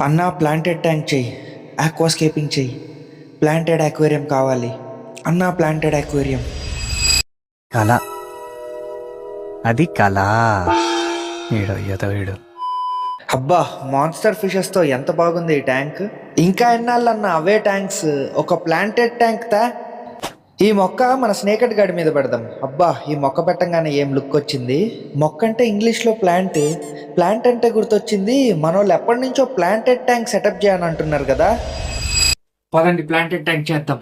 అన్నా planted tank చెయ్యి, aquascaping చెయ్యి, ప్లాంటెడ్ అక్వేరియం కావాలి అన్నా, ప్లాంటెడ్ అక్వేరియం. కళ అది కళ. వీడు అబ్బా, మాన్స్టర్ ఫిషెస్తో ఎంత బాగుంది ఈ ట్యాంక్. ఇంకా ఎన్నాళ్ళన్నా అవే ట్యాంక్స్, ఒక ప్లాంటెడ్ ట్యాంక్ తా. ఈ మొక్క మన స్నేకట్ గాడి మీద పెడదాం. అబ్బా, ఈ మొక్క పెట్టంగానే ఏం లుక్ వచ్చింది. మొక్క అంటే ఇంగ్లీష్లో ప్లాంట్, ప్లాంట్ అంటే గుర్తొచ్చింది మనోళ్ళు ఎప్పటి నుంచో ప్లాంటెడ్ ట్యాంక్ సెటప్ చేయని అంటున్నారు కదా. పదండి ప్లాంటెడ్ ట్యాంక్ చేద్దాం.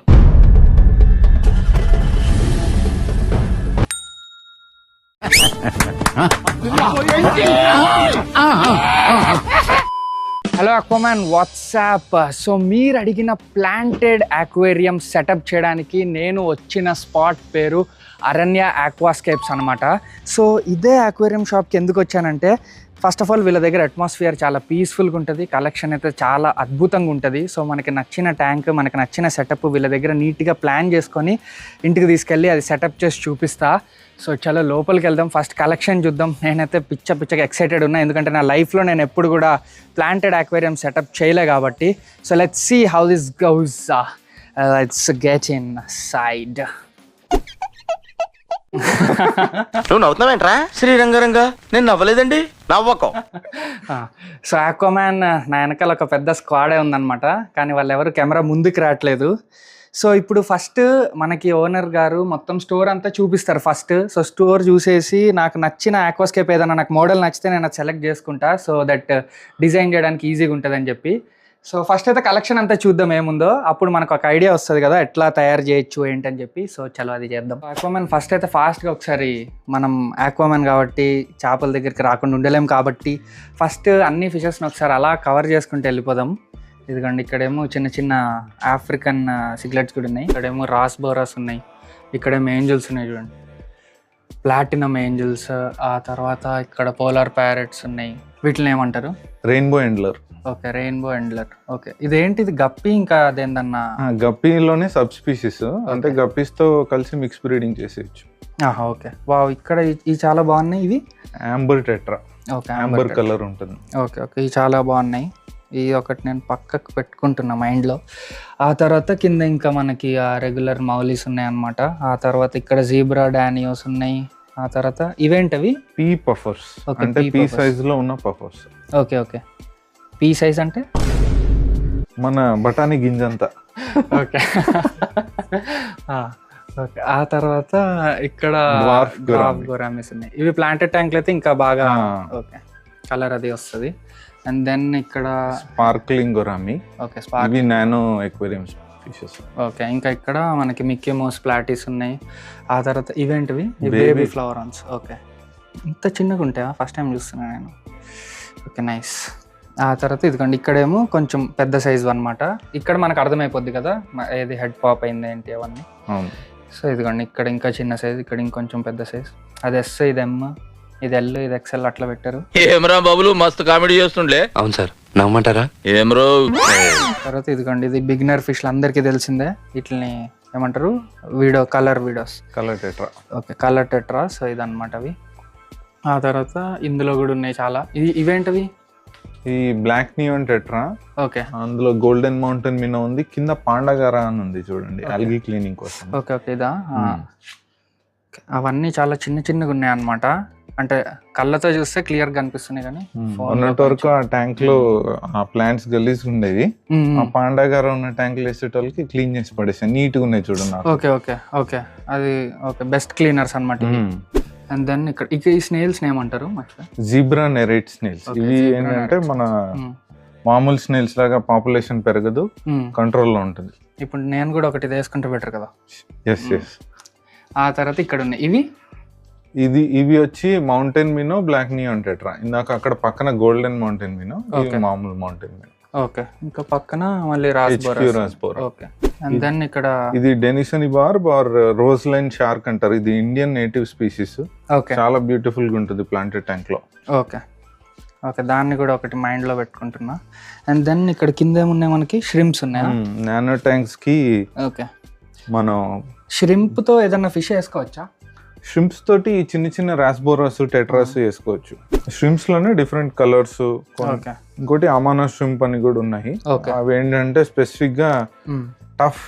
Hello Aquaman, what's up. సో మీరు అడిగిన ప్లాంటెడ్ అక్వేరియం సెటప్ చేయడానికి నేను వచ్చిన స్పాట్ పేరు అరణ్య ఆక్వాస్కేప్స్ అనమాట. సో ఇదే అక్వేరియం షాప్కి ఎందుకు వచ్చానంటే, ఫస్ట్ ఆఫ్ ఆల్ వీళ్ళ దగ్గర అట్మాస్ఫియర్ చాలా పీస్ఫుల్గా ఉంటుంది, కలెక్షన్ అయితే చాలా అద్భుతంగా ఉంటుంది. సో మనకి నచ్చిన ట్యాంక్, మనకి నచ్చిన సెటప్ వీళ్ళ దగ్గర నీట్గా ప్లాన్ చేసుకొని ఇంటికి తీసుకెళ్ళి అది సెటప్ చేసి చూపిస్తా. సో చాలా లోపలికి వెళ్దాం, ఫస్ట్ కలెక్షన్ చూద్దాం. నేనైతే పిచ్చగా ఎక్సైటెడ్ ఉన్నా, ఎందుకంటే నా లైఫ్లో నేను ఎప్పుడు కూడా ప్లాంటెడ్ అక్వేరియం సెటప్ చేయలే కాబట్టి. So let's see how this goes. Let's get inside. నువ్వు నవ్వుతున్నావేంట్రా శ్రీరంగరంగా? నేను నవ్వలేదండి, నవ్వకం. సో ఆక్వామ్యాన్ నా వెనకాల ఒక పెద్ద స్క్వాడే ఉందన్నమాట, కానీ వాళ్ళు ఎవరు కెమెరా ముందుకు రావట్లేదు. సో ఇప్పుడు ఫస్ట్ మనకి ఓనర్ గారు మొత్తం స్టోర్ అంతా చూపిస్తారు ఫస్ట్. సో స్టోర్ చూసేసి నాకు నచ్చిన ఆక్వాస్కేప్ ఏదైనా, నాకు మోడల్ నచ్చితే నేను అది సెలెక్ట్ చేసుకుంటా, సో దట్ డిజైన్ చేయడానికి ఈజీగా ఉంటుందని చెప్పి. సో ఫస్ట్ అయితే కలెక్షన్ అంతా చూద్దాం ఏముందో, అప్పుడు మనకు ఒక ఐడియా వస్తుంది కదా ఎట్లా తయారు చేయొచ్చు ఏంటని చెప్పి. సో చలో అది చేద్దాం. ఆక్వామ్యాన్ ఫస్ట్ అయితే ఫాస్ట్గా ఒకసారి, మనం ఆక్వామ్యాన్ కాబట్టి చేపల దగ్గరికి రాకుండా ఉండలేం కాబట్టి ఫస్ట్ అన్ని ఫిషెస్ని ఒకసారి అలా కవర్ చేసుకుంటూ వెళ్ళిపోదాం. ఇదిగోండి, ఇక్కడేమో చిన్న ఆఫ్రికన్ సిగ్లెట్స్ కూడా ఉన్నాయి, ఇక్కడేమో రాస్బోరాస్ ఉన్నాయి, ఇక్కడేమో ఏంజల్స్ ఉన్నాయి చూడండి, ప్లాటినం ఏంజల్స్. ఆ తర్వాత ఇక్కడ పోలార్ ప్యారెట్స్ ఉన్నాయి, వీటిని ఏమంటారు? Rainbow endler. Okay, rainbow endler. Okay, ఇదేంటి? ఇది గప్పి ఇంకా అదేందన్నా? గప్పిలోనే సబ్ స్పీసీస్, అంటే గప్పీస్ తో కలిసి మిక్స్ బ్రీడింగ్ చేసేయచ్చు. ఓకే, వావ్, ఇక్కడ ఇవి చాలా బాగున్నాయి. ఇవి amber tetra. Okay, amber colour ఉంటుంది. ఓకే, ఇవి చాలా బాగున్నాయి. ఈ ఒకటి నేను పక్కకు పెట్టుకుంటున్నా మైండ్లో. ఆ తర్వాత కింద ఇంకా మనకి ఆ రెగ్యులర్ మౌలీస్ ఉన్నాయి అన్నమాట. ఆ తర్వాత ఇక్కడ జీబ్రా డానియోస్ ఉన్నాయి. ఆ తర్వాత ఇవేంటవి? పీ పఫర్స్, అంటే పీ సైజ్ లో ఉన్న పఫర్స్. ఓకే, పీ సైజ్ అంటే మన బఠానీ గింజంతా. ఓకే. ఓకే, ఆ తర్వాత ఇక్కడ గోరామిస్ ఉన్నాయి. ఇవి ప్లాంటెడ్ ట్యాంక్లు అయితే ఇంకా బాగా ఓకే కలర్ అది వస్తుంది. అండ్ దెన్ ఇక్కడ స్పార్క్లింగ్ గోరామి. ఓకే, ఇవి నానో అక్వేరియం ఫిషెస్. ఓకే, ఇంకా ఇక్కడ మనకి మిక్కీ మౌస్ ప్లాటీస్ ఉన్నాయి. ఆ తర్వాత ఇవేంటివి? బేబీ ఫ్లవరాన్స్. ఓకే, ఇంత చిన్నగా ఉంటాయా? ఫస్ట్ టైం చూస్తున్నాను నేను. Okay, nice. ఆ తర్వాత ఇదిగోండి, ఇక్కడేమో కొంచెం పెద్ద సైజు అనమాట. ఇక్కడ మనకు అర్థమైపోద్ది కదా ఏది హెడ్ పాప్ అయింది ఏంటి అవన్నీ. సో ఇదిగోండి, ఇక్కడ ఇంకా చిన్న సైజు, ఇక్కడ ఇంకొంచెం పెద్ద సైజు. అది ఎస్, ఇది ఎమ్, ఇది ఎల్, ఇది ఎక్సెల్ అట్లా పెట్టారు. ఏమరా బాబులు, మస్తు కామెడీ చేస్తుండే. అవును సార్, నమ్మంటారా? ఏమరో. తర్వాత ఇదిగోండి, ఇది బిగినర్ ఫిష్లు అందరికీ తెలిసిందే. వీటిని ఏమంటారు? Colour videos. Colour tetra. Okay, colour tetra. So ఇదన్నమాట అవి. ఆ తర్వాత ఇందులో కూడా ఉన్నాయి చాలా. ఇవేంటివి? ఈ బ్లాక్ నియాన్ టెట్రా. ఓకే, అందులో గోల్డెన్ మౌంటైన్ మినో ఉంది, కింద పాండగారా అని ఉంది చూడండి, ఆల్గీ క్లీనింగ్ కోసం. ఓకే, ఇదా? అవన్నీ చాలా చిన్నగా ఉన్నాయి అన్నమాట. అంటే కళ్ళతో చూస్తే క్లియర్ గా కనిపిస్తున్నాయి, కానీ ఉన్నంత వరకు ఆ ట్యాంక్ లో ఆ ప్లాంట్స్ గలీజ్ ఉండేవి. ఆ పాండగారా ఉన్న ట్యాంక్ వేసేటోళ్ళకి క్లీన్ చేసి పడేసాను, నీట్ గా ఉన్నాయి చూడండి. ఓకే, అది ఓకే, బెస్ట్ క్లీనర్స్ అన్నమాట. అండ్ దెన్ ఇక్కడ ఈ స్నేల్స్ ఏమంటారు? Zebra narrate snails. ఇవి ఏంటంటే మన మామూలు స్నేల్స్ లాగా పాపులేషన్ పెరగదు, కంట్రోల్లో ఉంటుంది. ఇప్పుడు నేను కూడా ఒకటి వేసుకుంటే బెటర్ కదా. ఎస్. ఆ తర్వాత ఇక్కడ ఉన్నాయి ఇవి వచ్చి మౌంటైన్ మినో, బ్లాక్ నియాన్ టెట్రా. ఇందాక అక్కడ పక్కన గోల్డెన్ మౌంటైన్ మినో, మామూలు మౌంటైన్ మినో. ఓకే, ఇంకా పక్కన మళ్ళీ రాస్బోరా. ఓకే, అండ్ దెన్ ఇక్కడ ఇది డెనిసనీ బార్ రోజ్ లైన్ షార్క్ అంటారు. ఇది ఇండియన్ నేటివ్ స్పీసీస్. ఓకే, చాలా బ్యూటిఫుల్ గా ఉంటుంది ప్లాంటెడ్ ట్యాంక్ లో. ఓకే, దాన్ని కూడా ఒకటి మైండ్ లో పెట్టుకుంటున్నా. అండ్ దెన్ ఇక్కడ కింద ఏమున్నాయి మనకి? ష్రింప్స్ ఉన్నాయి. నానో ట్యాంక్స్ కి ఓకే, మనం ష్రింప్ తో ఏదన్నా ఫిష్ వేసుకోవచ్చా? షింప్స్ తోటి ఈ చిన్న చిన్న రాస్బోరాస్ టెట్రాస్ వేసుకోవచ్చు. షింప్స్ లోనే డిఫరెంట్ కలర్స్, ఓకే ఇంకోటి అమానా షింప్ అని కూడా ఉన్నాయి. ఓకే అవి ఏంటంటే స్పెసిఫిక్ గా టఫ్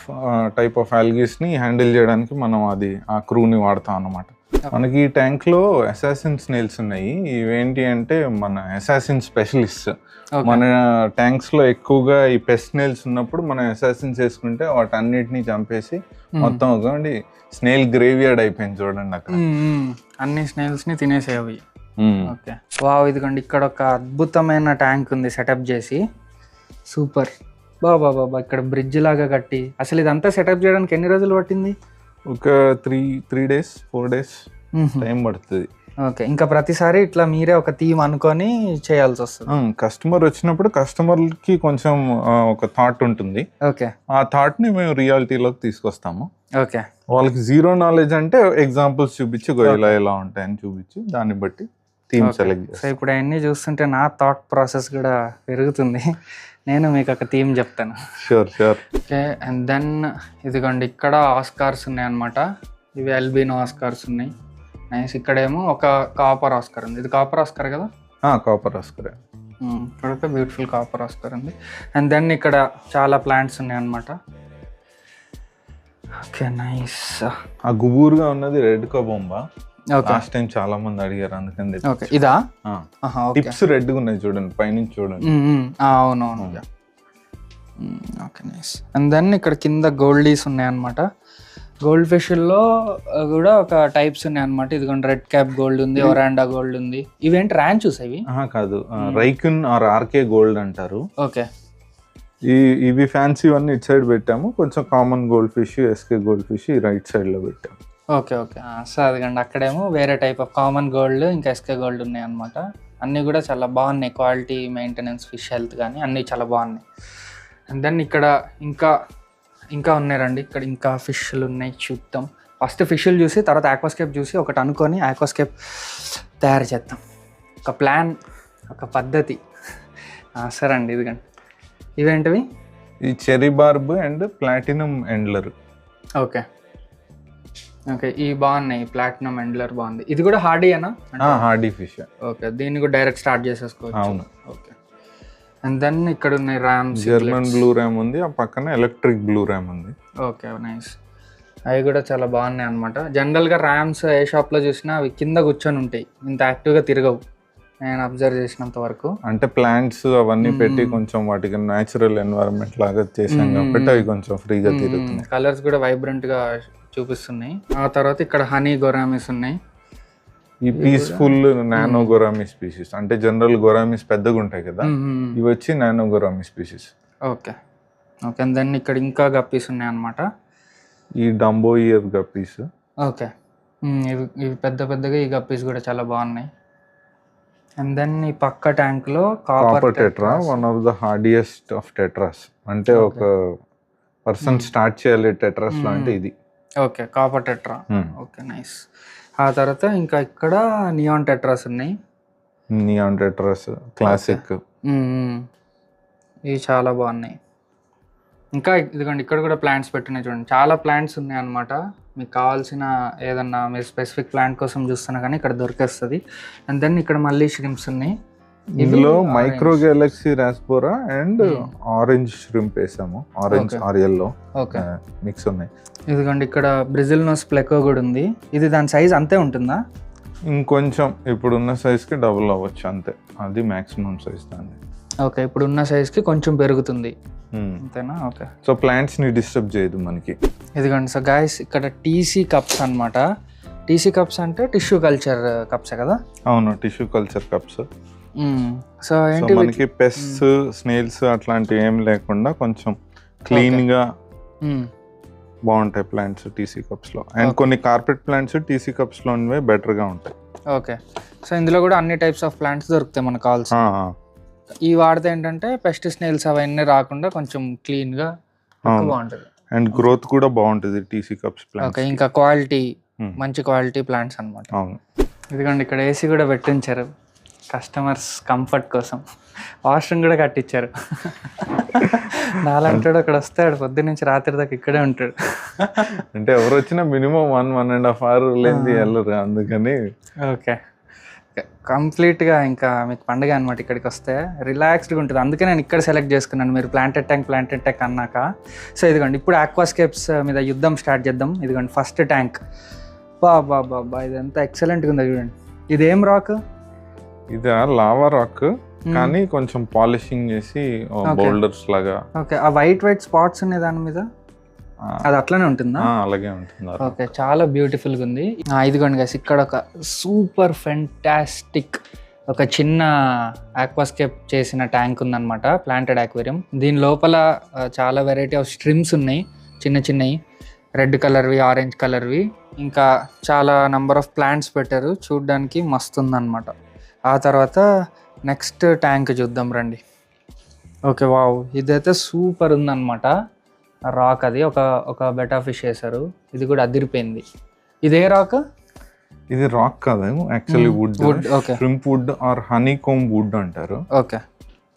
టైప్ ఆఫ్ ఆల్గీస్ ని హ్యాండిల్ చేయడానికి మనం అది ఆ క్రూని వాడతాం అన్నమాట. మనకి ఈ ట్యాంక్ లో అసాసిన్ స్నేల్స్ ఉన్నాయి. ఇవేంటి అంటే మన అసాసిన్ స్పెషలిస్ట్. మన ట్యాంక్స్ లో ఎక్కువగా ఈ పెస్ట్ స్నేల్స్ ఉన్నప్పుడు మనం అసాసిన్స్ వేసుకుంటే వాటి అన్నిటిని చంపేసి మొత్తం ఒక స్నేల్ గ్రేవియార్డ్ అయిపోయింది చూడండి అక్కడ. అన్ని స్నేల్స్ ని తినేసేవి. ఓకే వావ్, ఇదిగోండి ఇక్కడ ఒక అద్భుతమైన ట్యాంక్ ఉంది సెటప్ చేసి. సూపర్ బాబా బాబా, ఇక్కడ బ్రిడ్జ్ లాగా కట్టి అసలు ఇదంతా సెటప్ చేయడానికి ఎన్ని రోజులు పట్టింది? ఒక 3 days 4 days టైం పడుతుంది. ఓకే, ఇంకా ప్రతిసారి ఇట్లా మీరే ఒక థీమ్ అనుకొని చేయాల్సి వస్తుంది. కస్టమర్ వచ్చినప్పుడు కస్టమర్ కి కొంచెం ఒక థాట్ ఉంటుంది. ఓకే, ఆ థాట్ ని మేము రియాలిటీలోకి తీసుకొస్తాము. ఓకే, వాళ్ళకి జీరో నాలెడ్జ్ అంటే ఎగ్జాంపుల్స్ చూపించి ఇలా ఇలా ఉంటాయని చూపించి దాన్ని బట్టి థీమ్ సెలెక్ట్ చేస్తాం. సో ఇప్పుడు అవన్నీ చూస్తుంటే నా థాట్ ప్రాసెస్ కూడా పెరుగుతుంది. నేను మీకు ఒక థీమ్ చెప్తాను. షూర్. ఓకే, అండ్ దెన్ ఇదిగోండి ఇక్కడ ఆస్కార్స్ ఉన్నాయి అనమాట. ఇవి ఎల్బినో ఆస్కార్స్ ఉన్నాయి. నైస్. ఇక్కడేమో ఒక కాపర్ ఆస్కార్ ఉంది. ఇది కాపర్ ఆస్కార్ కదా? Copper Oscar. ఇక్కడైతే బ్యూటిఫుల్ కాపర్ ఆస్కార్ ఉంది. అండ్ దెన్ ఇక్కడ చాలా ప్లాంట్స్ ఉన్నాయి అనమాట. Okay nice. ఆ గుబూరుగా ఉన్నది రెడ్ కబొంబా. ఓకే, లాస్ట్ టైం చాలా మంది అడిగారు అందుకని. ఓకే ఇదా? టిప్స్ రెడ్ గా ఉన్నాయి చూడండి, పైనుంచి చూడండి. అవునవును. Okay nice. అండ్ దెన్ ఇక్కడ కింద గోల్డీస్ ఉన్నాయి అనమాట. గోల్డ్ ఫిష్లో కూడా ఒక టైప్స్ ఉన్నాయి అనమాట. ఇదిగోండి రెడ్ క్యాప్ గోల్డ్ ఉంది, ఒరాండా గోల్డ్ ఉంది. ఇవేంటి ర్యాంచూస్ ఇవి? కాదు, రైకున్ ఆర్ ఆర్కే గోల్డ్ అంటారు. ఓకే, ఇవి ఫ్యాన్సీ అన్ని ఇటు సైడ్ పెట్టాము. కొంచెం కామన్ గోల్డ్ ఫిష్, ఎస్కే గోల్డ్ ఫిష్ రైట్ సైడ్ లో పెట్టాము. Okay okay. సో అదిగండి అక్కడేమో వేరే టైప్ ఆఫ్ కామన్ గోల్డ్ ఇంకా ఎస్కే గోల్డ్ ఉన్నాయి అనమాట. అన్నీ కూడా చాలా బాగున్నాయి. క్వాలిటీ, మెయింటెనెన్స్, ఫిష్ హెల్త్ కానీ అన్నీ చాలా బాగున్నాయి. అండ్ దెన్ ఇక్కడ ఇంకా ఉన్నారండి. ఇక్కడ ఇంకా ఫిష్లు ఉన్నాయి, చూద్దాం. ఫస్ట్ ఫిష్లు చూసి తర్వాత ఆక్వాస్కేప్ చూసి ఒకటి అనుకొని ఆక్వాస్కేప్ తయారు చేద్దాం. ఒక ప్లాన్, ఒక పద్ధతి. సరే అండి, ఇదిగండి ఇవేంటివి? ఈ cherry barb and platinum endler. Okay okay, ఇవి బాగున్నాయి. ప్లాటినం ఎండ్లర్ బాగుంది. ఇది కూడా హార్డీయేనా? Hardy fish. ఓకే, దీన్ని కూడా డైరెక్ట్ స్టార్ట్ చేసేసుకోవచ్చు. అవును. ఓకే, అండ్ దెన్ ఇక్కడ ఉన్నాయి ర్యామ్స్. జర్మన్ బ్లూ ర్యామ్ ఉంది, ఆ పక్కన ఎలక్ట్రిక్ బ్లూ ర్యామ్ ఉంది. Okay nice. అవి కూడా చాలా బాగున్నాయి అనమాట. జనరల్గా ర్యామ్స్ ఏ షాప్లో చూసినా అవి కింద కూర్చొని ఉంటాయి, ఇంత యాక్టివ్గా తిరగవు నేను అబ్జర్వ్ చేసినంత వరకు. అంటే ప్లాంట్స్ అవన్నీ పెట్టి కొంచెం వాటికి న్యాచురల్ ఎన్వైరన్మెంట్ లాగా చేసాం కాబట్టి అవి కొంచెం ఫ్రీగా తిరుగుతున్నాయి. కలర్స్ కూడా వైబ్రెంట్గా చూపిస్తున్నాయి. ఆ తర్వాత ఇక్కడ హనీ గొరామిస్ ఉన్నాయి. ఈ పీస్ఫుల్ నానో గొరామి స్పీషీస్. అంటే జనరల్ గొరామిస్ పెద్దగా ఉంటాయి కదా, ఇవి వచ్చి nano gourami species. Okay okay. And then ఇక్కడ ఇంకా గప్పీస్ ఉన్నాయి అనమాట. ఈ డంబో ఇయర్ గప్పీస్. ఓకే, ఇవి పెద్దగా ఈ గప్పీస్ కూడా చాలా బాగున్నాయి. అండ్ దెన్ ఈ పక్క ట్యాంక్ లో copper tetra, one of the hardiest of tetras. అంటే ఒక పర్సన్ స్టార్ట్ చేయాలి టెట్రాస్ లో అంటే ఇది. Okay, copper tetra. Okay nice. ఆ తర్వాత ఇంకా ఇక్కడ నియాన్ టెట్రాస్ ఉన్నాయి. Neon tetras classic. ఇవి చాలా బాగున్నాయి. ఇంకా ఇదిగోండి ఇక్కడ కూడా ప్లాంట్స్ పెట్టినాయి చూడండి. చాలా ప్లాంట్స్ ఉన్నాయి అనమాట. మీకు కావాల్సిన ఏదన్నా మీరు స్పెసిఫిక్ ప్లాంట్ కోసం చూస్తున్నా కానీ ఇక్కడ దొరికేస్తుంది. అండ్ దెన్ ఇక్కడ మళ్ళీ ష్రింప్స్ ఉన్నాయి. ఇందులో micro galaxy rasbora and orange shrimp వేసాము. ఆరెంజ్ ఆర్ ఎల్లో మిక్స్ ఉన్నాయి. ఇదిగోండి ఇక్కడ బ్రెజిల్ నోస్ ప్లెకో కూడా ఉంది. ఇది దాని సైజ్ అంతే ఉంటుందా? ఇంకొంచెం ఇప్పుడున్న సైజ్కి డబుల్ అవ్వచ్చు అంతే. అది మాక్సిమం సైజ్ దాన్ని. ఓకే, ఇప్పుడున్న సైజ్కి కొంచెం పెరుగుతుంది అంతేనా? ఓకే. సో ప్లాంట్స్ ని డిస్టర్బ్ చేయదు మనకి. ఇదిగోండి సో గైస్ ఇక్కడ టీసీ కప్స్ అనమాట. టీసీ కప్స్ అంటే టిష్యూ కల్చర్ కప్సే కదా? అవును, టిష్యూ కల్చర్ కప్స్. సో ఏంటి మనకి పెస్ట్స్, స్నేల్స్ అట్లాంటివి ఏం లేకుండా కొంచెం క్లీన్ గా బాగుంటాయి ప్లాంట్స్ టీసీ కప్స్ లో. అండ్ కొన్ని కార్పెట్ ప్లాంట్స్ టీసీ కప్స్ లో బెటర్ గా ఉంటాయి. ఓకే, సో ఇందులో కూడా అన్ని టైప్స్ ఆఫ్ ప్లాంట్స్ దొరుకుతాయి మనకు కావాల్సిన. ఈ వాడితే ఏంటంటే పెస్ట్ స్నేల్స్ అవన్నీ రాకుండా కొంచెం క్లీన్ గా బాగుంటుంది. అండ్ గ్రోత్ కూడా బాగుంటుంది టీసీ కప్స్ ప్లాంట్స్. ఓకే, ఇంకా క్వాలిటీ మంచి క్వాలిటీ ప్లాంట్స్ అనమాట. అవును. ఇదిగోండి ఇక్కడ ఏసీ కూడా పెట్టించారు. కస్టమర్స్ కంఫర్ట్ కోసం వాష్రూమ్ కూడా కట్టించారు. నాలంటాడు అక్కడ వస్తాడు పొద్దు నుంచి రాత్రి దాకా ఇక్కడే ఉంటాడు. అంటే ఎవరు వచ్చినా మినిమం 1.5 hours లేని వెళ్ళరు, అందుకని. ఓకే, కంప్లీట్గా ఇంకా మీకు పండుగ అనమాట. ఇక్కడికి వస్తే రిలాక్స్డ్గా ఉంటుంది, అందుకే నేను ఇక్కడ సెలెక్ట్ చేసుకున్నాను. మీరు ప్లాంటెడ్ ట్యాంక్ అన్నాక. సో ఇదిగోండి, ఇప్పుడు ఆక్వాస్కేప్స్ మీద యుద్ధం స్టార్ట్ చేద్దాం. ఇదిగోండి ఫస్ట్ ట్యాంక్. బాబా ఇదంతా ఎక్సలెంట్గా ఉంది. చూడండి, ఇదేం రాక్? ఇది లావా రాక్, కానీ కొంచెం పాలిషింగ్ చేసి బౌల్డర్స్ లాగా. ఓకే, ఆ వైట్ స్పాట్స్ ఉన్నాయి దాని మీద, అది అట్లనే ఉంటుందా? అలాగే ఉంటుంది. ఓకే, చాలా బ్యూటిఫుల్గా ఉంది. ఇదిగోండి గైస్, ఇక్కడ ఒక సూపర్ ఫెంటాస్టిక్ ఒక చిన్న ఆక్వాస్కేప్ చేసిన ట్యాంక్ ఉందన్నమాట, ప్లాంటెడ్ ఆక్వేరియం. దీని లోపల చాలా వెరైటీ ఆఫ్ స్ట్రిమ్స్ ఉన్నాయి, చిన్నవి, రెడ్ కలర్వి, ఆరెంజ్ కలర్వి, ఇంకా చాలా నంబర్ ఆఫ్ ప్లాంట్స్ పెట్టారు. చూడ్డానికి మస్తు ఉందన్నమాట. ఆ తర్వాత నెక్స్ట్ ట్యాంక్ చూద్దాం రండి. ఓకే, వావ్, ఇదైతే సూపర్ ఉందన్నమాట. రాక్ అది ఒక బెటా ఫిష్ వేశారు, ఇది కూడా అదిరిపోయింది. ఇదే రాక్? ఇది రాక్ కాదు, actually wood. Okay, shrimp wood or honeycomb wood అంటారు. ఓకే,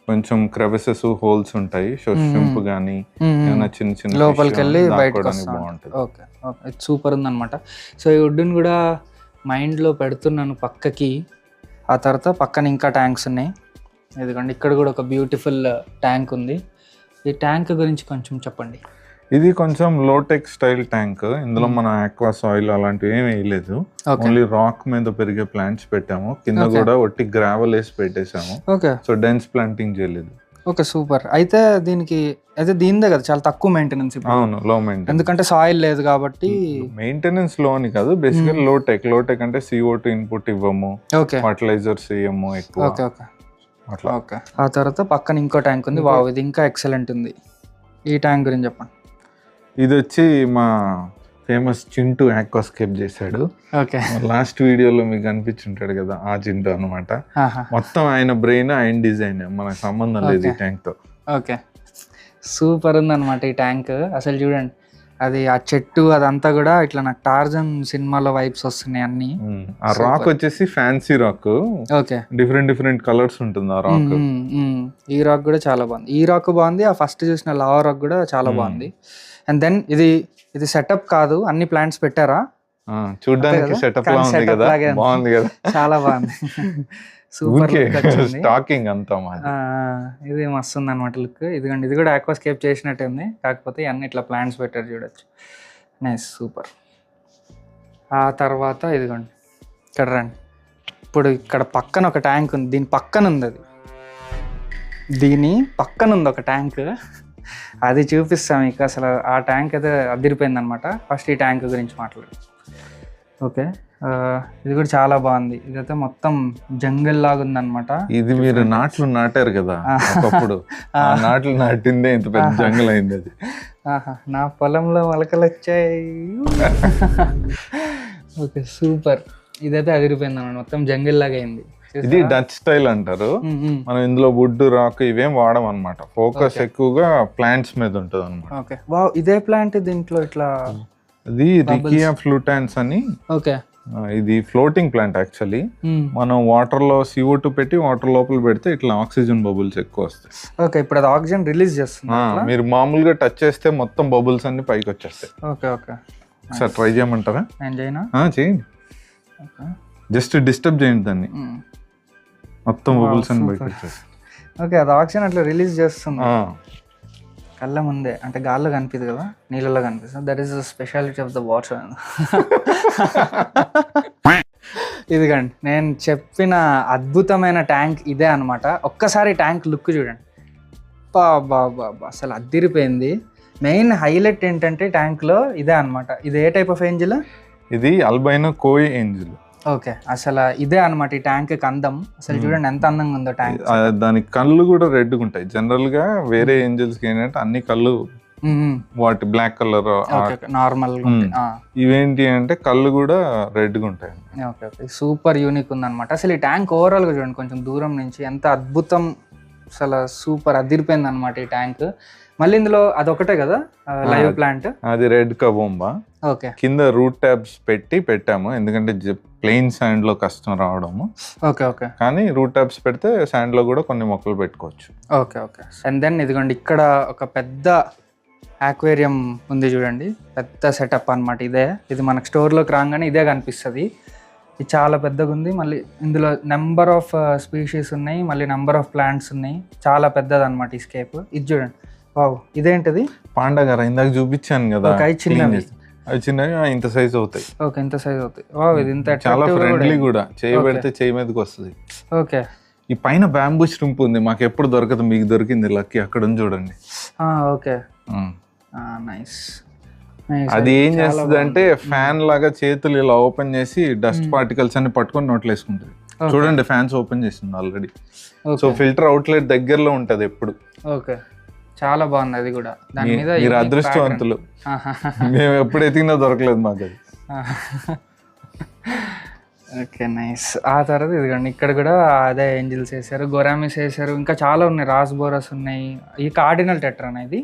కొంచెం క్రెవిసెస్, హోల్స్ ఉంటాయి. షింప్ గానీ ఏమైనా చిన్న లోపలికి వెళ్ళి బయటకు బాగుంటుంది. ఓకే, ఇది సూపర్ ఉందన్నమాట. సో ఈ వుడ్ని కూడా మైండ్లో పెడుతున్నాను పక్కకి. ఆ తర్వాత పక్కన ఇంకా ట్యాంక్స్ ఉన్నాయి. ఎందుకంటే ఇక్కడ కూడా ఒక బ్యూటిఫుల్ ట్యాంక్ ఉంది. ఈ ట్యాంక్ గురించి కొంచెం చెప్పండి. ఇది కొంచెం లోటెక్ స్టైల్ ట్యాంక్. ఇందులో మన ఆక్వా సాయిల్ అలాంటివి ఏమి వేయలేదు, ఓన్లీ రాక్ మీద పెరిగే ప్లాంట్స్ పెట్టాము. కింద కూడా ఒట్టి గ్రావెల్ వేసి పెట్టేశాము. ఓకే, సో డెన్స్ ప్లాంటింగ్ చేయలేదు. Okay, super. అయితే దీనిదే కదా చాలా తక్కువ మెయింటెనెన్స్. అవును, లో మెయింటెనెన్స్, ఎందుకంటే సాయిల్ లేదు కాబట్టి. మెయింటెనెన్స్ లో అని కాదు, బేసికల్ లోటెక్ అంటే CO2 ఇన్పుట్ ఇవ్వము, ఫర్టిలైజర్స్ ఇవ్వము ఎక్కువ. ఓకే, అట్లా. ఓకే, ఆ తర్వాత పక్కన ఇంకో ట్యాంక్ ఉంది. వావ్, ఇది ఇంకా ఎక్సలెంట్ ఉంది. ఈ ట్యాంక్ గురించి చెప్పండి. ఇది వచ్చి మా ఫేమస్ చింటూ ఆక్వాస్కేప్ చేశాడు. ఓకే, లాస్ట్ వీడియోలో మీకు కనిపించుంటాడు కదా, ఆ చింటూ అనమాట. మొత్తం ఆయన బ్రెయిన్, ఆయన డిజైన్, మనకు సంబంధం లేదు ఈ ట్యాంక్ తో. ఓకే, సూపర్ ఉందన్నమాట ఈ ట్యాంక్. అసలు చూడండి, అది ఆ చెట్టు అదంతా కూడా ఇట్లా నాకు టార్జన్ సినిమాలో వైబ్స్ వస్తున్నాయి అన్ని. ఆ రాక్ వచ్చేసి fancy rock. Okay, different colours ఉంటుంది ఆ రాక్. ఈ రాక్ కూడా చాలా బాగుంది. ఈ రాక్ బాగుంది, ఆ ఫస్ట్ చూసిన లావా రాక్ కూడా చాలా బాగుంది. అండ్ దెన్ ఇది సెటప్ కాదు, అన్ని ప్లాంట్స్ పెట్టారా? చూడడానికి సెటప్ లా ఉంది కదా, బాగుంది కదా, చాలా బాగుంది. సూపర్ స్టాకింగ్ అంతా. ఇది మస్తు ఉంది అనమాట లుక్. ఇదిగోండి, ఇది కూడా ఆక్వాస్కేప్ చేసినట్టే ఉంది, కాకపోతే అన్ని ఇట్లా ప్లాంట్స్ పెట్టారు, చూడొచ్చు. Nice, super. ఆ తర్వాత ఇదిగోండి, ఇక్కడ రండి. ఇప్పుడు ఇక్కడ పక్కన ఒక ట్యాంక్ ఉంది, దీని పక్కన ఉంది, దీని పక్కన ఉంది ఒక ట్యాంక్, అది చూపిస్తాం మీకు. అసలు ఆ ట్యాంక్ అయితే అదిరిపోయింది అనమాట. ఫస్ట్ ఈ ట్యాంక్ గురించి మాట్లాడు. ఓకే, ఇది కూడా చాలా బాగుంది. ఇదైతే మొత్తం జంగల్ లాగా ఉందన్నమాట. ఇది మీరు నాట్లు నాటారు కదా ఒకప్పుడు, ఆ నాట్లు నాటిందే ఇంత పెద్ద జంగల్ అయింది అది. నా పొలంలో మొలకలు వచ్చాయి. Okay, super. ఇదైతే అదిరిపోయింది అన్నమాట, మొత్తం జంగల్ లాగా అయింది. ఇది డచ్ స్టైల్ అంటారు. మనం ఇందులో వుడ్, రాక్ ఇవేం వాడడం అనమాట. ఫోకస్ ఎక్కువగా ప్లాంట్స్ మీద ఉంటది అనమాట. ఓకే, వావ్, ఇదే ప్లాంట్ దీంట్లో ఇట్లా. అది రికియా ఫ్లూటాన్స్ అని. ఓకే, ఇది ఫ్లోటింగ్ ప్లాంట్ యాక్చువల్లీ. మనం వాటర్ లో CO2 పెట్టి వాటర్ లోపల పెడితే ఇట్లా ఆక్సిజన్ బబుల్స్ ఎక్కువ వస్తాయి. ఓకే, ఇప్పుడు అది ఆక్సిజన్ రిలీజ్ చేస్తుంది. మీరు మామూలుగా టచ్ చేస్తే మొత్తం బబుల్స్ అన్ని పైకి వచ్చేస్తాయి. ఓకే, సార్ ట్రై చేయమంటారా? చేయండి, జస్ట్ డిస్టర్బ్ చేయండి దాన్ని, మొత్తం బబుల్స్ అన్ని బయటకు వచ్చేస్తాయి. ఓకే, అది ఆక్సిజన్ అట్లా రిలీజ్ చేస్తుంది కళ్ళ ముందే, అంటే గాల్లో కనిపిదు కదా, నీళ్ళలో కనిపిస్తుంది. That is the speciality of the water. ఇదిగండి, నేను చెప్పిన అద్భుతమైన ట్యాంక్ ఇదే అనమాట. ఒక్కసారి ట్యాంక్ లుక్ చూడండి, బాబా అసలు అద్దిరిపోయింది. మెయిన్ హైలైట్ ఏంటంటే ట్యాంక్లో ఇదే అనమాట. ఇది ఏ టైప్ ఆఫ్ ఏంజిల్? ఇది అల్బైనో కోయి ఏంజిల్. ఓకే, అసలు ఇదే అనమాట ఈ ట్యాంక్ అందం. అసలు చూడండి ఎంత అందంగా ఉందో ట్యాంక్. దాని కళ్ళు కూడా రెడ్ ఉంటాయి. జనరల్ గా వేరే ఏంజల్స్ కి ఏంటంటే అన్ని కళ్ళు వాటి బ్లాక్ కలర్ నార్మల్. ఇవేంటి అంటే కళ్ళు కూడా రెడ్ గా ఉంటాయి. ఓకే, సూపర్ యూనిక్ ఉందన్నమాట. అసలు ఈ ట్యాంక్ ఓవరాల్ గా చూడండి, కొంచెం దూరం నుంచి ఎంత అద్భుతం, అసలు సూపర్ అదిరిపోయింది అనమాట ఈ ట్యాంక్. మళ్ళీ ఇందులో అదొకటే కదా లైవ్ ప్లాంట్. అది రెడ్ కబోంబా. ఓకే కింద రూట్ ట్యాబ్స్ పెట్టాము, ఎందుకంటే ప్లెయిన్ శాండ్ లో కష్టం రావడము. Okay okay. కానీ రూట్ ట్యాబ్స్ పెడితే శాండ్ లో కూడా కొన్ని మొక్కలు పెట్టుకోవచ్చు. Okay okay. అండ్ దెన్ ఇదిగోండి ఇక్కడ ఒక పెద్ద ఆక్వేరియం ఉంది చూడండి, పెద్ద సెటప్ అన్నమాట. ఇది మనకు స్టోర్లోకి రాగానే ఇదే కనిపిస్తుంది. ఇది చాలా పెద్దగా ఉంది. మళ్ళీ ఇందులో నెంబర్ ఆఫ్ స్పీషీస్ ఉన్నాయి, మళ్ళీ నెంబర్ ఆఫ్ ప్లాంట్స్ ఉన్నాయి. చాలా పెద్దది అనమాట ఈ స్కేప్. ఇది చూడండి, వావ్ ఇదేంటిది? పాండగర ఇందాక చూపించాను కదా, చిన్నవి. అవి చిన్నవి ఇంత సైజ్ అవుతాయి. ఓకే ఇంత సైజ్ అవుతాయి. వావ్ ఇది ఇంత చాలా ఫ్రెండ్లీ కూడా, చేయి పెడితే చేయి మీదకి వస్తుంది. ఓకే. ఈ పైన బ్యాంబూ ష్రింప్ ఉంది, మాకు ఎప్పుడు దొరకదు, మీకు దొరికింది లక్కీ. అక్కడ ఉంది చూడండి. Okay nice. అది ఏం చేస్తుంది అంటే ఫ్యాన్ లాగా చేతులు ఇలా ఓపెన్ చేసి డస్ట్ పార్టికల్స్ అన్ని పట్టుకొని నోట్లో వేసుకుంటుంది. చూడండి ఫ్యాన్స్ ఓపెన్ చేసింది ఆల్రెడీ. సో ఫిల్టర్ అవుట్లెట్ దగ్గరలో ఉంటది ఎప్పుడు. ఓకే చాలా బాగుంది అది కూడా. దాని మీద మీరు అదృష్టవంతులు, మేము ఎప్పుడు ఎతికినా దొరకలేదు మాకు అది. Okay nice. ఆ తర్వాత ఇదిగోండి ఇక్కడ కూడా అదే ఏంజిల్స్ వేసారు, గొరామిస్ వేసారు, ఇంకా చాలా ఉన్నాయి, రాస్బోరస్ ఉన్నాయి. ఈ కార్డినల్ టెట్రా అనేది.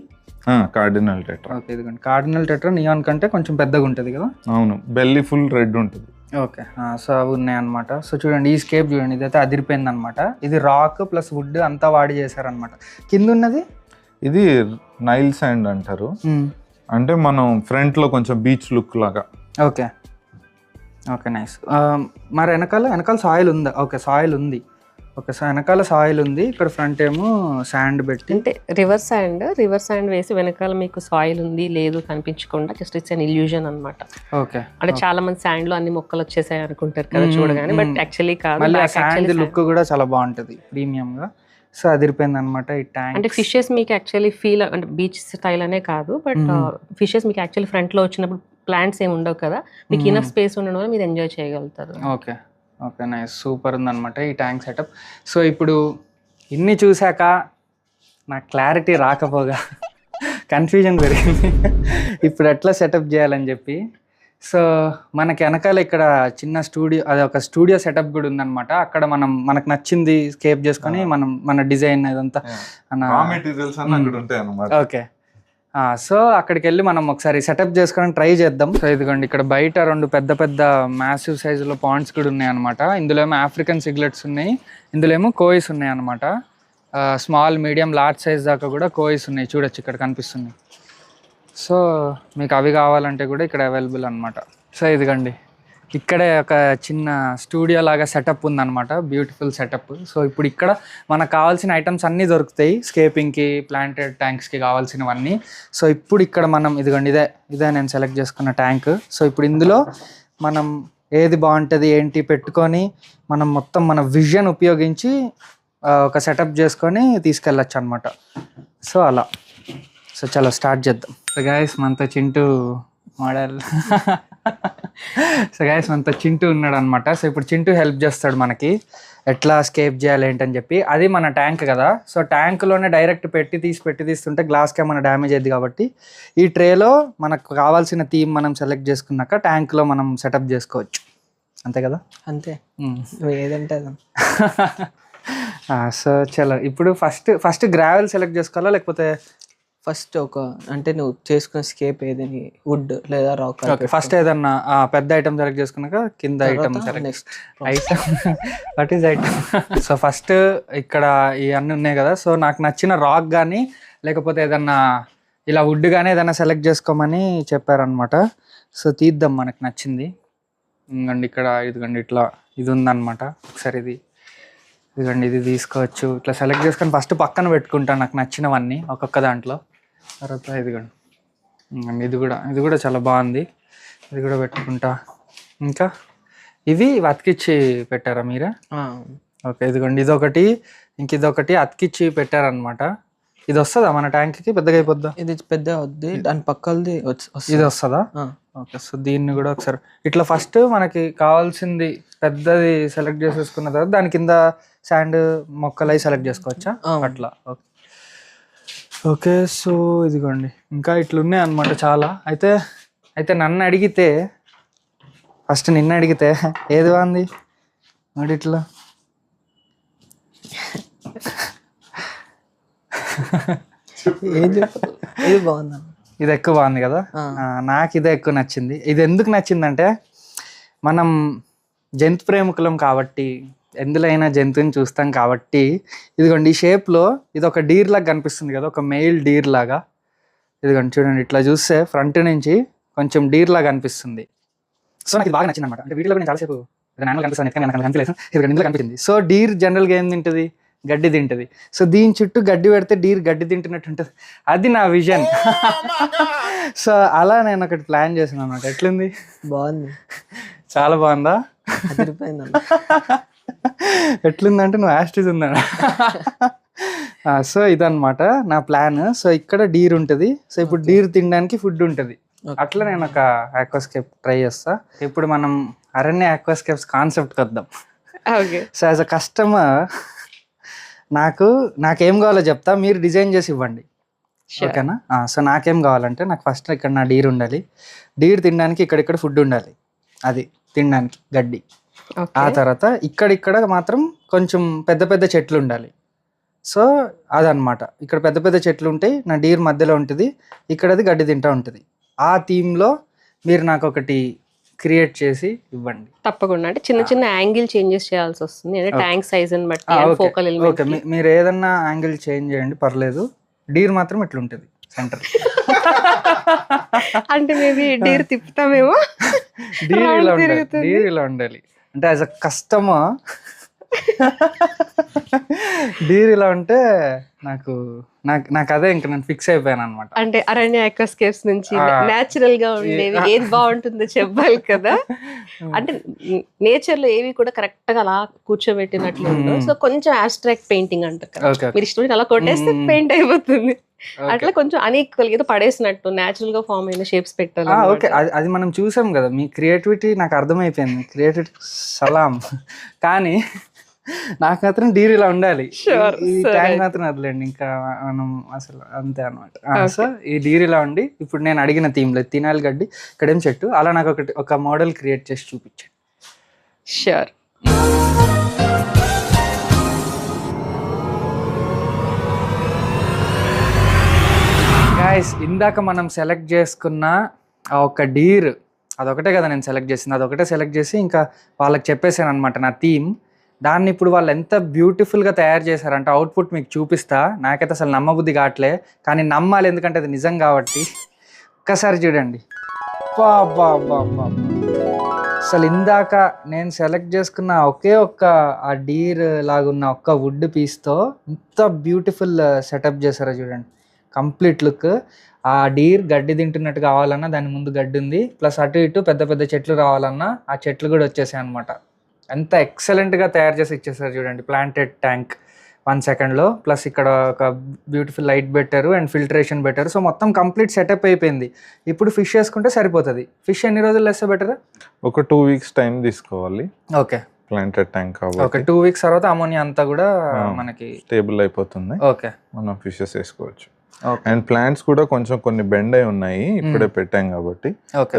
Cardinal tetra. ఓకే ఇదిగోండి కార్డినల్ టెట్రా నియాన్ కంటే కొంచెం పెద్దగా ఉంటుంది కదా. అవును, బెల్లీ ఫుల్ రెడ్ ఉంటుంది. ఓకే సో అవి ఉన్నాయి అనమాట. సో చూడండి ఈ స్కేప్ చూడండి, ఇదైతే అదిరిపోయింది అనమాట. ఇది రాక్ ప్లస్ వుడ్ అంతా వాడి చేశారనమాట. కింద ఉన్నది ఇది నైల్ శాండ్ అంటారు, అంటే మనం ఫ్రంట్ లో కొంచెం బీచ్ లుక్ లాగా. Okay okay nice. మరి వెనకాల సాయిల్ ఉందా? ఓకే సాయిల్ ఉంది. ఓకే సో వెనకాల సాయిల్ ఉంది, ఇక్కడ ఫ్రంట్ ఏమో శాండ్ పెట్టి, అంటే రివర్స్ శాండ్ వేసి వెనకాల మీకు సాయిల్ ఉంది లేదు కనిపించకుండా జస్ట్ ఇట్స్ అన్ ఇల్యూజన్ అనమాట. ఓకే అంటే చాలా మంది శాండ్ లో అన్ని మొక్కలు వచ్చేసాయి అనుకుంటారు కదా చూడగానే, బట్ యాక్చువల్లీ కాదు. మళ్ళీ శాండ్ లుక్ కూడా చాలా బాగుంటది ప్రీమియం గా. సో అదిరిపోయింది అనమాట ఈ ట్యాంక్. అంటే ఫిషెస్ మీకు యాక్చువల్లీ ఫీల్, అంటే బీచ్ స్టైల్ అనే కాదు, బట్ ఫిషెస్ మీకు యాక్చువల్లీ ఫ్రంట్ లో వచ్చినప్పుడు ప్లాంట్స్ ఏమి ఉండవు కదా, మీకు ఇనఫ్ స్పేస్ ఉండడం వల్ల మీరు ఎంజాయ్ చేయగలుగుతారు. ఓకే ఓకే నైస్, సూపర్ ఉందన్నమాట ఈ ట్యాంక్ సెటప్. సో ఇప్పుడు ఇన్ని చూశాక నాకు క్లారిటీ రాకపోగా కన్ఫ్యూజన్ పెరిగింది ఇప్పుడు ఎట్లా సెటప్ చేయాలని చెప్పి. సో మనకి వెనకాల ఇక్కడ చిన్న స్టూడియో, అది ఒక స్టూడియో సెటప్ కూడా ఉందన్నమాట. అక్కడ మనకు నచ్చింది స్కేప్ చేసుకొని మన డిజైన్ ఇదంతా ఓకే. సో అక్కడికి వెళ్ళి మనం ఒకసారి సెటప్ చేసుకొని ట్రై చేద్దాం. సో ఇదిగోండి ఇక్కడ బయట రెండు పెద్ద పెద్ద మ్యాసివ్ సైజులో పాండ్స్ కూడా ఉన్నాయి అనమాట. ఇందులో ఏమో ఆఫ్రికన్ సిగ్లెట్స్ ఉన్నాయి, ఇందులో ఏమో కోయిస్ ఉన్నాయి అనమాట. స్మాల్ మీడియం లార్జ్ సైజ్ దాకా కూడా కోయిస్ ఉన్నాయి, చూడొచ్చు ఇక్కడ కనిపిస్తున్నాయి. సో మీకు అవి కావాలంటే కూడా ఇక్కడ అవైలబుల్ అనమాట. సో ఇదిగండి ఇక్కడే ఒక చిన్న స్టూడియో లాగా సెటప్ ఉందన్నమాట, బ్యూటిఫుల్ సెటప్. సో ఇప్పుడు ఇక్కడ మనకు కావాల్సిన ఐటమ్స్ అన్నీ దొరుకుతాయి, స్కేపింగ్కి ప్లాంటెడ్ ట్యాంక్స్కి కావాల్సినవన్నీ. సో ఇప్పుడు ఇక్కడ మనం ఇదిగోండి ఇదే నేను సెలెక్ట్ చేసుకున్న ట్యాంక్. సో ఇప్పుడు ఇందులో మనం ఏది బాగుంటుంది ఏంటి పెట్టుకొని మనం మొత్తం మన విజన్ ఉపయోగించి ఒక సెటప్ చేసుకొని తీసుకెళ్ళచ్చు అనమాట. సో అలా. సో చలో స్టార్ట్ చేద్దాం. సో గైస్ మనతో చింటూ మోడల్ సో గైస్ మనతో చింటూ ఉన్నాడు అనమాట. సో ఇప్పుడు చింటూ హెల్ప్ చేస్తాడు మనకి ఎట్లా స్కేప్ చేయాలి ఏంటని చెప్పి. అది మన ట్యాంక్ కదా, సో ట్యాంక్లోనే డైరెక్ట్ పెట్టి తీస్తుంటే గ్లాస్కి ఏమైనా డ్యామేజ్ అయ్యింది కాబట్టి ఈ ట్రేలో మనకు కావాల్సిన థీమ్ మనం సెలెక్ట్ చేసుకున్నాక ట్యాంక్లో మనం సెటప్ చేసుకోవచ్చు, అంతే కదా? అంతే, ఏదంటే సో చలో ఇప్పుడు ఫస్ట్ గ్రావెల్ సెలెక్ట్ చేసుకోవాలా లేకపోతే ఫస్ట్ అంటే నువ్వు చేసుకున్న స్కేప్ ఏదని వుడ్ లేదా రాక్? ఫస్ట్ ఏదన్నా పెద్ద ఐటమ్ సెలెక్ట్ చేసుకున్నాక కింద item next item what is item. So first ఇక్కడ ఇవన్నీ ఉన్నాయి కదా, సో నాకు నచ్చిన రాక్ కానీ లేకపోతే ఏదన్నా ఇలా వుడ్ కానీ ఏదైనా సెలెక్ట్ చేసుకోమని చెప్పారనమాట. సో తీద్దాం మనకు నచ్చింది. ఇదిగోండి ఇక్కడ ఇదిగోండి ఇట్లా ఇది ఉందన్నమాట. ఒకసారి ఇదిగోండి ఇది తీసుకోవచ్చు. ఇట్లా సెలెక్ట్ చేసుకొని ఫస్ట్ పక్కన పెట్టుకుంటాను నాకు నచ్చినవన్నీ ఒక్కొక్క దాంట్లో. తర్వాత ఇదిగోండి ఇది కూడా చాలా బాగుంది, ఇది కూడా పెట్టుకుంటా. ఇంకా ఇవి అతికిచ్చి పెట్టారా మీరే? ఓకే ఇదిగోండి ఇదొకటి, ఇదొకటి అతికిచ్చి పెట్టారనమాట. ఇది వస్తుందా మన ట్యాంక్కి? పెద్దగా అయిపోద్దా? ఇది పెద్ద వద్ది, దాని పక్కలది ఇది వస్తుందా? ఓకే సో దీన్ని కూడా ఒకసారి ఇట్లా ఫస్ట్ మనకి కావాల్సింది పెద్దది సెలెక్ట్ చేసేసుకున్న తర్వాత దాని కింద శాండ్ మొక్కలు అవి సెలెక్ట్ చేసుకోవచ్చా అట్లా? ఓకే ఓకే సో ఇదిగోండి ఇంకా ఇట్లున్నాయి అనమాట చాలా. అయితే నన్ను అడిగితే నిన్ను అడిగితే ఏది బాగుంది మరి ఇట్లా ఏం చెప్పాలి, ఇది బాగుందన్న. ఇది ఎక్కువ బాగుంది కదా. నాకు ఇదే ఎక్కువ నచ్చింది. ఇది ఎందుకు నచ్చిందంటే మనం జంతు ప్రేమికులం కాబట్టి, ఎందులో అయినా జంతువుని చూస్తాం కాబట్టి, ఇదిగోండి ఈ షేప్లో ఇది ఒక డీర్ లాగా కనిపిస్తుంది కదా, ఒక మెయిల్ డీర్ లాగా. ఇదిగోండి చూడండి, ఇట్లా చూస్తే ఫ్రంట్ నుంచి కొంచెం డీర్ లాగా కనిపిస్తుంది. సో నాకు ఇది బాగా నచ్చింది అనమాట. అంటే వీటిలో నేను చాలాసేపు నాన్నలు కనిపిస్తాను, ఎక్కడ నాకు కనిపించలేదు, ఇది ఇందులో కనిపించింది. సో డీర్ జనరల్గా ఏం తింటుంది, గడ్డి తింటుంది. సో దీని చుట్టూ గడ్డి పెడితే డీర్ గడ్డి తింటున్నట్టు ఉంటుంది. అది నా విజన్. సో అలా నేను ఒకటి ప్లాన్ చేశాను అనమాట. ఎట్లుంది? బాగుంది, చాలా బాగుందా? అదిరిపోయిందన్న. ఎట్లుందంటే నువ్వు యాస్టిజ్ ఉందా. సో ఇదన్నమాట నా ప్లాన్. సో ఇక్కడ డీర్ ఉంటుంది. సో ఇప్పుడు డీర్ తినడానికి ఫుడ్ ఉంటుంది. అట్లా నేను ఒక ఆక్వాస్కేప్ ట్రై చేస్తా. ఇప్పుడు మనం అరణ్య ఆక్వాస్కేప్స్ కాన్సెప్ట్కి వద్దాం. Okay. So as a customer నాకేం కావాలో చెప్తా, మీరు డిజైన్ చేసి ఇవ్వండి, ఓకేనా? సో నాకేం కావాలంటే నాకు ఫస్ట్ ఇక్కడ నా డీర్ ఉండాలి. డీర్ తినడానికి ఇక్కడిక్కడ ఫుడ్ ఉండాలి, అది తినడానికి గడ్డి. ఆ తర్వాత ఇక్కడిక్కడ మాత్రం కొంచెం పెద్ద పెద్ద చెట్లు ఉండాలి. సో అదనమాట, ఇక్కడ పెద్ద పెద్ద చెట్లు ఉంటాయి, నా డీర్ మధ్యలో ఉంటుంది, ఇక్కడది గడ్డి తింటూ ఉంటుంది. ఆ థీమ్లో మీరు నాకు ఒకటి క్రియేట్ చేసి ఇవ్వండి. తప్పకుండా. అంటే చిన్న చిన్న యాంగిల్ చేంజెస్ చేయాల్సి వస్తుంది, అంటే ట్యాంక్ సైజ్ ని బట్టి, ఫోకల్ ఓకే, ఎలిమెంట్. మీరు ఏదన్నా యాంగిల్ చేంజ్ చేయండి, పర్లేదు. డీర్ మాత్రం ఇట్లా ఉంటుంది సెంటర్. అంటే మేబీ డీర్ తిప్పుతామేమో. డీర్ ఇలా ఉండాలి. అంటే యాజ్ అ కస్టమర్ డీర్ ఇలా ఉంటే నాకు అదే ఇంకా నేను ఫిక్స్ అయిపోయాను అనమాట. అంటే అరణ్య ఆక్వాస్కేప్స్ నుంచి నేచురల్ గా ఉండేవి ఏది బాగుంటుందో చెప్పాలి కదా. అంటే నేచర్ లో ఏవి కూడా కరెక్ట్ గా అలా కూర్చోబెట్టినట్లు ఉండవు. సో కొంచెం ఆబ్స్ట్రాక్ట్ పెయింటింగ్ అంటారు కదా, మీరు ఇష్టం అలా కొట్టేస్తే పెయింట్ అయిపోతుంది. అట్లా కొంచెం అనీక్వల్ ఏదో పడేసినట్టు నేచురల్ గా ఫామ్ అయిన షేప్స్ పెట్టాలి. ఓకే, అది మనం చూసాం కదా. మీ క్రియేటివిటీ నాకు అర్థమైపోయింది, క్రియేటివిటీ సలాం. కానీ నాకు మాత్రం డీర్ ఇలా ఉండాలి. ఈ ట్యాంక్ మాత్రం వదిలేండి, ఇంకా మనం అసలు అంతే అనమాట. సో ఈ డీర్ ఇలా ఉండి, ఇప్పుడు నేను అడిగిన థీమ్ లేదు, తినాలి గడ్డి, ఇక్కడేం చెట్టు, అలా నాకు ఒక మోడల్ క్రియేట్ చేసి చూపించండి. షూర్. గాయ్స్, ఇందాక మనం సెలెక్ట్ చేసుకున్న ఆ ఒక డీర్ అదొకటే కదా నేను సెలెక్ట్ చేసింది, అదొకటే సెలెక్ట్ చేసి ఇంకా వాళ్ళకి చెప్పేసాను అనమాట నా థీమ్. దాన్ని ఇప్పుడు వాళ్ళు ఎంత బ్యూటిఫుల్గా తయారు చేశారంటే అవుట్పుట్ మీకు చూపిస్తా. నాకైతే అసలు నమ్మబుద్ధి కావట్లే, కానీ నమ్మాలి, ఎందుకంటే అది నిజం కాబట్టి. ఒక్కసారి చూడండి. అసలు ఇందాక నేను సెలెక్ట్ చేసుకున్న ఒకే ఒక్క ఆ డీర్ లాగున్న ఒక్క వుడ్ పీస్తో ఇంత బ్యూటిఫుల్ సెటప్ చేశారో చూడండి. Complete look. ఆ డీర్ గడ్డి తింటున్నట్టు కావాలన్నా దాని ముందు గడ్డి ఉంది, ప్లస్ అటు ఇటు పెద్ద పెద్ద చెట్లు రావాలన్నా ఆ చెట్లు కూడా వచ్చేసాయి అనమాట. ఎంత ఎక్సలెంట్గా తయారు చేసి ఇచ్చేసారు చూడండి. ప్లాంటెడ్ ట్యాంక్ 1 సెకండ్లో, ప్లస్ ఇక్కడ ఒక బ్యూటిఫుల్ లైట్ పెట్టారు అండ్ ఫిల్టరేషన్ పెట్టారు. సో మొత్తం కంప్లీట్ సెటప్ అయిపోయింది. ఇప్పుడు ఫిష్ వేసుకుంటే సరిపోతుంది. ఫిష్ ఎన్ని రోజులు వేస్తే బెటర్? ఒక 2 weeks టైం తీసుకోవాలి. ఓకే, ప్లాంటెడ్ ట్యాంక్ కాబట్టి ఒక 2 weeks తర్వాత అమోనియా అంతా కూడా మనకి స్టేబుల్ అయిపోతుంది. ఓకే, మనం ఫిషెస్ వేసుకోవచ్చు. అండ్ ప్లాంట్స్ కూడా కొంచెం కొన్ని బెండ్ అయి ఉన్నాయి, ఇప్పుడే పెట్టాం కాబట్టి.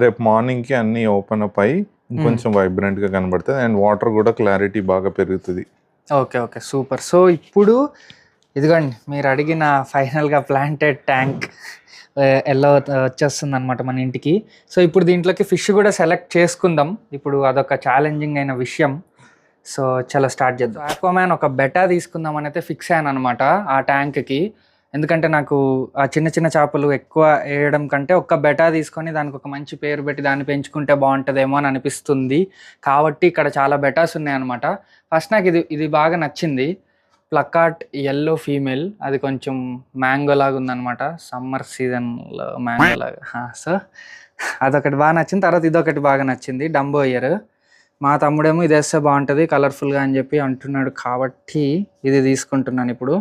రేపు మార్నింగ్ కి అన్ని ఓపెన్ అప్ అయ్యి కొంచెం వైబ్రెంట్ గా కనబడుతుంది అండ్ వాటర్ కూడా క్లారిటీ బాగా పెరుగుతుంది. Okay okay, super. సో ఇప్పుడు ఇదిగోండి మీరు అడిగిన ఫైనల్గా ప్లాంటెడ్ ట్యాంక్ ఎలా వచ్చేస్తుంది అనమాట మన ఇంటికి. సో ఇప్పుడు దీంట్లోకి ఫిష్ కూడా సెలెక్ట్ చేసుకుందాం. ఇప్పుడు అదొక ఛాలెంజింగ్ అయిన విషయం. సో చాలా స్టార్ట్ చేద్దాం. ఆక్వామ్యాన్ ఒక బెటా తీసుకుందాం అని అయితే ఫిక్స్ అయ్యాను అనమాట ఆ ట్యాంక్కి. ఎందుకంటే నాకు ఆ చిన్న చిన్న చేపలు ఎక్కువ వేయడం కంటే ఒక్క బెటా తీసుకొని దానికి ఒక మంచి పేరు పెట్టి దాన్ని పెంచుకుంటే బాగుంటుందేమో అని అనిపిస్తుంది. కాబట్టి ఇక్కడ చాలా బెటాస్ ఉన్నాయన్నమాట. ఫస్ట్ నాకు ఇది బాగా నచ్చింది. ప్లకాట్ ఎల్లో ఫీమేల్, అది కొంచెం మ్యాంగో లాగా ఉందన్నమాట, సమ్మర్ సీజన్లో మ్యాంగో లాగా. సో అదొకటి బాగా నచ్చింది. తర్వాత ఇదొకటి బాగా నచ్చింది, డంబో ఇయర్. మా తమ్ముడేమో ఇది వేస్తే బాగుంటుంది కలర్ఫుల్గా అని చెప్పి అంటున్నాడు, కాబట్టి ఇది తీసుకుంటున్నాను ఇప్పుడు.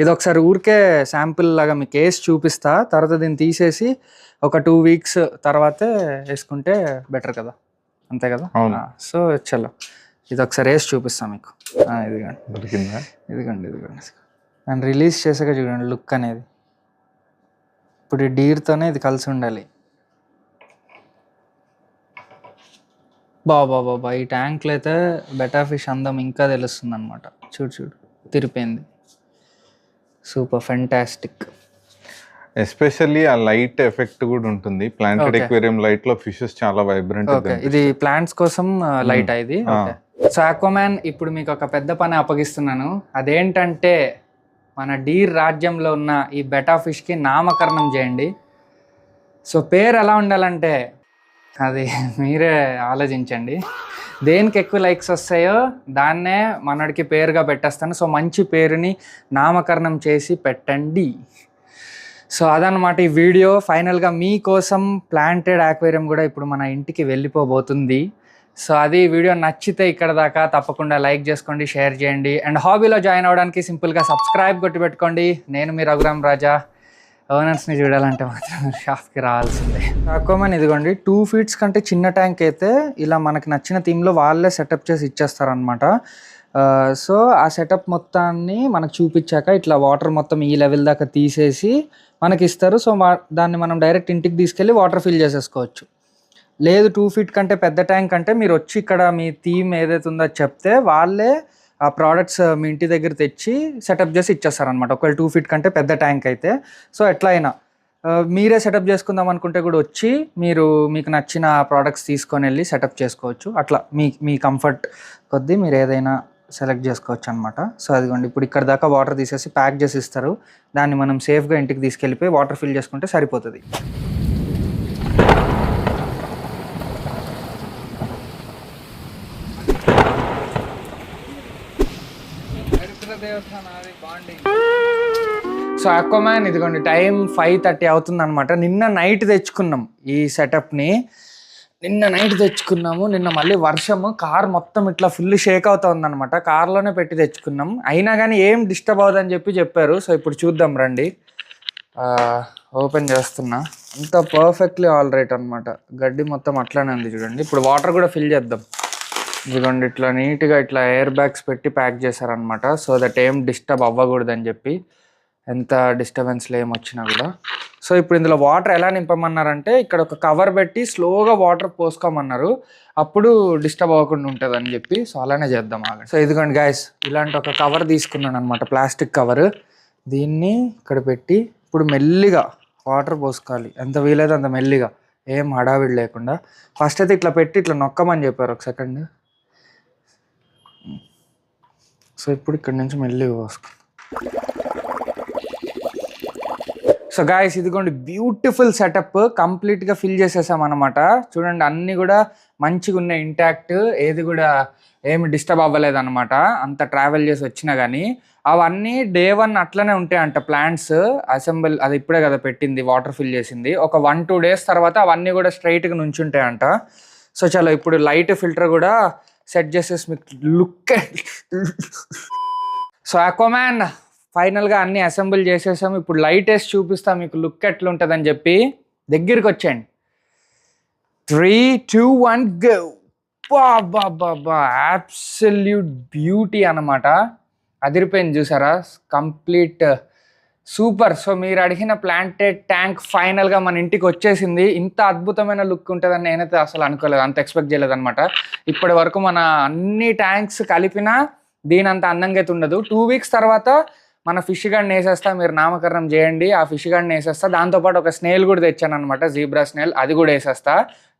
ఇది ఒకసారి ఊరికే శాంపిల్ లాగా మీకు వేసి చూపిస్తా. తర్వాత దీన్ని తీసేసి ఒక 2 weeks తర్వాతే వేసుకుంటే బెటర్ కదా, అంతే కదా? సో చలో ఇది ఒకసారి వేసి చూపిస్తాను మీకు. ఇదిగోండి నేను రిలీజ్ చేసాక చూడండి లుక్ అనేది. ఇప్పుడు ఈ డీర్తోనే ఇది కలిసి ఉండాలి. బాబా ఈ ట్యాంక్లో అయితే బెటా ఫిష్ అందం ఇంకా తెలుస్తుంది అనమాట. చూడు తిరిపోయింది. Super fantastic. ఎస్పెషల్లీ ఆ లైట్ ఎఫెక్ట్ కూడా ఉంటుంది. ప్లాంటెడ్ ఎక్వేరియం లైట్ లో ఫిషెస్ చాలా వైబ్రెంట్. ఓకే, ఇది ప్లాంట్స్ కోసం లైట్ ఇది. సో ఆక్వామ్యాన్, ఇప్పుడు మీకు ఒక పెద్ద పని అప్పగిస్తున్నాను. అదేంటంటే మన డీర్ రాజ్యంలో ఉన్న ఈ బెటా ఫిష్కి నామకరణం చేయండి. సో పేరు ఎలా ఉండాలంటే అది మీరే ఆలోచించండి. దేనికి ఎక్కువ లైక్స్ వస్తాయో దాన్నే మనడికి పేరుగా పెట్టేస్తాను. సో మంచి పేరుని నామకరణం చేసి పెట్టండి. సో అదనమాట ఈ వీడియో. ఫైనల్గా మీకోసం ప్లాంటెడ్ ఆక్వేరియం కూడా ఇప్పుడు మన ఇంటికి వెళ్ళిపోబోతుంది. సో అది వీడియో నచ్చితే ఇక్కడ దాకా తప్పకుండా లైక్ చేసుకోండి, షేర్ చేయండి. అండ్ హాబీలో జాయిన్ అవ్వడానికి సింపుల్గా సబ్స్క్రైబ్ కొట్టి పెట్టుకోండి. నేను మీ రఘురామ్ రాజా. ఓనర్స్ని చూడాలంటే మాత్రం షాప్కి రావాల్సిందే. ఆక్వామ్యాన్ ఇదిగోండి, 2 feet కంటే చిన్న ట్యాంక్ అయితే ఇలా మనకి నచ్చిన థీమ్లో వాళ్ళే సెటప్ చేసి ఇచ్చేస్తారనమాట. సో ఆ సెటప్ మొత్తాన్ని మనకు చూపించాక ఇట్లా వాటర్ మొత్తం ఈ లెవెల్ దాకా తీసేసి మనకి ఇస్తారు. సో దాన్ని మనం డైరెక్ట్ ఇంటికి తీసుకెళ్ళి వాటర్ ఫిల్ చేసేసుకోవచ్చు. లేదు 2 feet కంటే పెద్ద ట్యాంక్ అంటే మీరు వచ్చి ఇక్కడ మీ థీమ్ ఏదైతే ఉందో చెప్తే వాళ్ళే ఆ ప్రోడక్ట్స్ మీ ఇంటి దగ్గర తెచ్చి సెటప్ చేసి ఇచ్చేస్తారనమాట. ఒకవేళ 2 feet కంటే పెద్ద ట్యాంక్ అయితే. సో ఎట్లా అయినా మీరే సెటప్ చేసుకుందాం అనుకుంటే కూడా వచ్చి మీకు నచ్చిన ప్రోడక్ట్స్ తీసుకొని వెళ్ళి సెటప్ చేసుకోవచ్చు. అట్లా మీ కంఫర్ట్ కొద్దీ మీరు ఏదైనా సెలెక్ట్ చేసుకోవచ్చు అనమాట. సో అదిగోండి, ఇప్పుడు ఇక్కడ దాకా వాటర్ తీసేసి ప్యాక్ చేసి ఇస్తారు. దాన్ని మనం సేఫ్గా ఇంటికి తీసుకెళ్ళిపోయి వాటర్ ఫిల్ చేసుకుంటే సరిపోతుంది. సో ఆక్వామ్యాన్ ఇదిగోండి, టైం 5:30 అవుతుంది అనమాట. నిన్న నైట్ తెచ్చుకున్నాం ఈ సెటప్ని. నిన్న మళ్ళీ వర్షము, కార్ మొత్తం ఇట్లా ఫుల్ షేక్ అవుతుంది అనమాట. కార్లోనే పెట్టి తెచ్చుకున్నాం. అయినా కానీ ఏం డిస్టర్బ్ అవుతుందని చెప్పారు. సో ఇప్పుడు చూద్దాం రండి. ఓపెన్ చేస్తున్నా. అంత పర్ఫెక్ట్లీ ఆల్ రైట్ అనమాట. గడ్డి మొత్తం అట్లానే ఉంది చూడండి. ఇప్పుడు వాటర్ కూడా ఫిల్ చేద్దాం. ఇదిగోండి, ఇట్లా నీట్గా ఇట్లా ఎయిర్ బ్యాగ్స్ పెట్టి ప్యాక్ చేశారనమాట. సో దట్ ఏం డిస్టర్బ్ అవ్వకూడదని చెప్పి, ఎంత డిస్టర్బెన్స్లో ఏమొచ్చినా కూడా. సో ఇప్పుడు ఇందులో వాటర్ ఎలా నింపమన్నారంటే ఇక్కడ ఒక కవర్ పెట్టి స్లోగా వాటర్ పోసుకోమన్నారు. అప్పుడు డిస్టర్బ్ అవ్వకుండా ఉంటుంది అని చెప్పి. సో అలానే చేద్దాం ఆగండి. సో ఇదిగోండి గైస్, ఇలాంటి ఒక కవర్ తీసుకున్నాను అనమాట, ప్లాస్టిక్ కవర్. దీన్ని ఇక్కడ పెట్టి ఇప్పుడు మెల్లిగా వాటర్ పోసుకోవాలి. ఎంత వీలైతే అంత మెల్లిగా, ఏం హడావిడి లేకుండా. ఫస్ట్ అయితే ఇట్లా పెట్టి ఇట్లా నొక్కమని చెప్పారు. ఒక సెకండ్. సో ఇప్పుడు ఇక్కడ నుంచి మెల్లిగా పోసుకో. సో గాయస్ ఇదిగోండి, బ్యూటిఫుల్ సెటప్ కంప్లీట్గా ఫిల్ చేసేసాం అనమాట. చూడండి, అన్నీ కూడా మంచిగా ఉన్నాయి, ఇంటాక్ట్. ఏది కూడా ఏమి డిస్టర్బ్ అవ్వలేదు అనమాట. అంత ట్రావెల్ చేసి వచ్చినా కానీ అవన్నీ Day 1 అట్లనే ఉంటాయంట. ప్లాంట్స్ అసెంబుల్, అది ఇప్పుడే కదా పెట్టింది, వాటర్ ఫిల్ చేసింది. ఒక 1-2 days తర్వాత అవన్నీ కూడా స్ట్రైట్గా నుంచుంటాయంట. సో చలో ఇప్పుడు లైట్ ఫిల్టర్ కూడా సెట్ చేసేసి మీకు లుక్. సో ఆక్వామ్యాన్ ఫైనల్గా అన్నీ అసెంబుల్ చేసేసాం. ఇప్పుడు లైట్ వేసి చూపిస్తా మీకు లుక్ ఎట్లా ఉంటుందని చెప్పి. దగ్గరికి వచ్చేయండి. 3, 2, 1 గో. బాబా అబ్సల్యూట్ బ్యూటీ అనమాట. అదిరిపోయింది చూసారా, కంప్లీట్ సూపర్. సో మీరు అడిగిన ప్లాంటెడ్ ట్యాంక్ ఫైనల్గా మన ఇంటికి వచ్చేసింది. ఇంత అద్భుతమైన లుక్ ఉంటుందని నేనైతే అసలు అనుకోలేదు, అంత ఎక్స్పెక్ట్ చేయలేదు అనమాట. ఇప్పటి వరకు మన అన్ని ట్యాంక్స్ కలిపినా దీని అంత అందంగా అయితే ఉండదు. 2 weeks తర్వాత మన ఫిష్ గార్డ్ని వేసేస్తా, మీరు నామకరణం చేయండి. ఆ ఫిష్ గార్డ్ని వేసేస్తా. దాంతోపాటు ఒక స్నేల్ కూడా తెచ్చాను అనమాట, జీబ్రా స్నేల్, అది కూడా వేసేస్తా.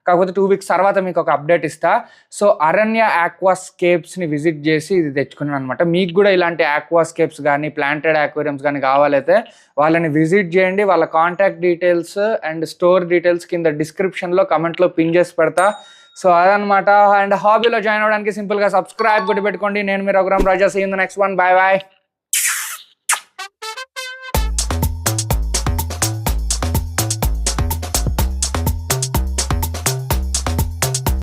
కాకపోతే 2 weeks తర్వాత మీకు ఒక అప్డేట్ ఇస్తా. సో అరణ్య ఆక్వాస్కేప్స్ని విజిట్ చేసి ఇది తెచ్చుకున్నాను అనమాట. మీకు కూడా ఇలాంటి ఆక్వాస్కేప్స్ కానీ ప్లాంటెడ్ ఆక్వేరియంస్ కానీ కావాలైతే వాళ్ళని విజిట్ చేయండి. వాళ్ళ contact details and store details కింద డిస్క్రిప్షన్లో కమెంట్లో పిన్ చేసి పెడతా. సో అదనమాట. అండ్ హాబీలో జాయిన్ అవ్వడానికి సింపుల్గా సబ్స్క్రైబ్ కొట్టి పెట్టుకోండి. నేను మీ Raghuram Raja. See in the next one. Bye bye.